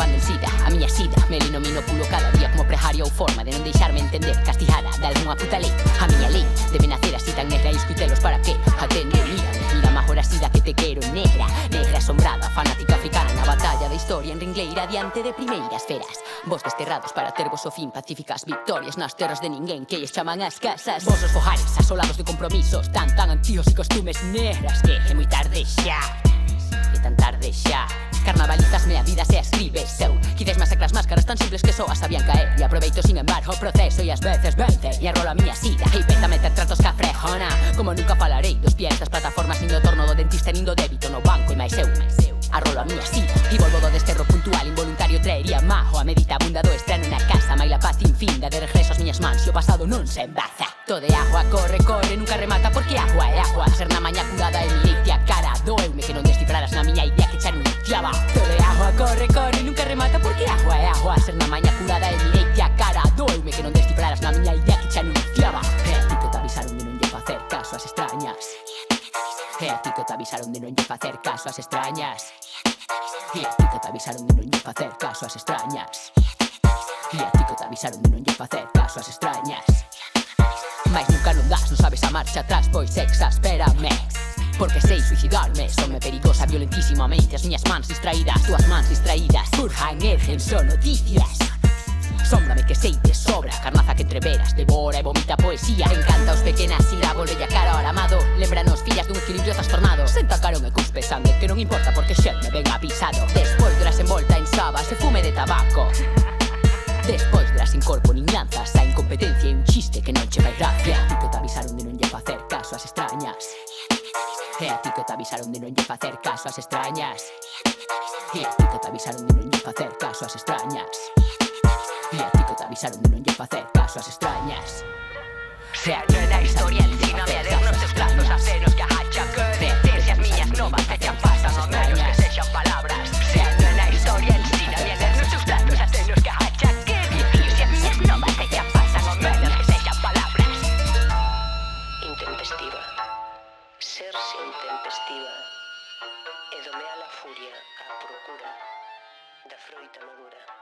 perpetuando en sida a miña sida. Me denomino pulo cada día como precaria ou forma de non deixarme entender, castigada de algunha puta lei. A miña lei debe nacer así tan negra e escuitelos para que atende, mira mejor así da que te quero negra, negra asombrada, fanática africana na batalla da historia en ringleira diante de primeiras feras. Vos desterrados para ter vos o fin pacíficas victorias nas terras de ninguén que lles chaman as casas. Vos os fogares asolados de compromisos tan antigos e costumes negras que é moi tarde xa, é tan tarde xa. Carnavalizasme a vida se a escribes eu. Quices masacras máscaras tan simples que só as sabían caer. E aproveito sin embargo o proceso e as veces vence. E arrolo a miña sida e peta meter tratos ca frejona. Como nunca falarei dos pies das plataformas, nin do torno do dentista, nin do débito no banco. E máis eu arrolo a miña sida e volvo do desterro puntual involuntario. Traería majo a meditabunda do estreno na casa. Mai la paz infinda de regreso as miñas mans e o pasado non se embaza. Todo é agua, corre, corre, nunca remata porque agua é agua. Ser na maña curada e mireite a cara. Doeume que non descifraras na miña idea que xa anunciaba. Todo é agua, corre, corre, nunca remata porque agua é agua. Ser na maña curada e mireite a cara. Doeume que non descifraras na miña idea que xa anunciaba. E a ti que te avisaron de non lle facer caso ás extrañas. E a ti que te avisaron de non lle facer caso ás extrañas. E a ti que te avisaron de non lle facer caso ás extrañas. E a ti que te avisaron de non lle facer caso ás extrañas. Mais nunca non das, non sabes a marcha atrás, pois exaspérame. Porque sei suicidarme, sonme perigosa violentísimamente. As miñas mans distraídas, túas mans distraídas, surjan, ergen, son noticias. Sómbrame que sei de sobra, carnaza que entreveras, devora e vomita poesía. Encanta os pequenas sílabos, a cara ao amado. Lembranos fillas dun equilibrio trastornado. Senta carón e cuspe sangue, que non importa porque xel me ven avisado. Despois de las envolta en sabas e fume de tabaco. Despois de las incorpo nin lanzas a incompetencia e un chiste que non che vai gracia. E a ti que te avisaron de non lle facer caso ás extrañas. E a ti que te avisaron de non lle facer caso ás extrañas. E a ti que te avisaron de non lle facer caso ás extrañas. E a ti que te avisaron de non lle facer caso ás extrañas. Se a ti na historia ensina me a ler nos teus platos acenos que ahacha que detense as miñas novas que xa pasan a menos que sexan palabras. Se a ti na historia ensina me a ler nos teus platos acenos que ahacha que detense as miñas novas que xa pasan a menos que sexan palabras. Intempestiva. Serse intempestiva e domea la furia á procura da froita madura.